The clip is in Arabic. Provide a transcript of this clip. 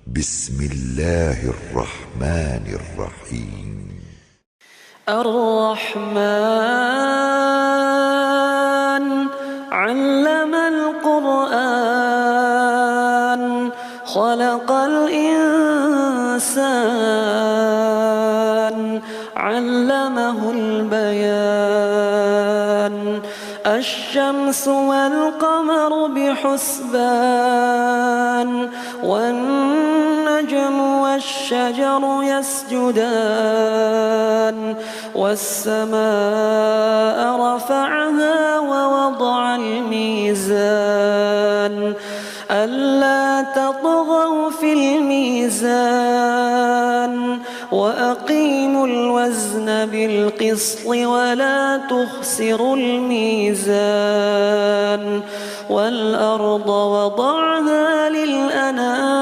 بسم الله الرحمن الرحيم. الرحمن علم القرآن خلق الإنسان علمه البيان الشمس والقمر بحسبان والنجم والشجر يسجدان والسماء رفعها ووضع الميزان ألا تطغوا في الميزان وأقيموا الوزن بالقسط ولا تخسروا الميزان والأرض وضعها للأنام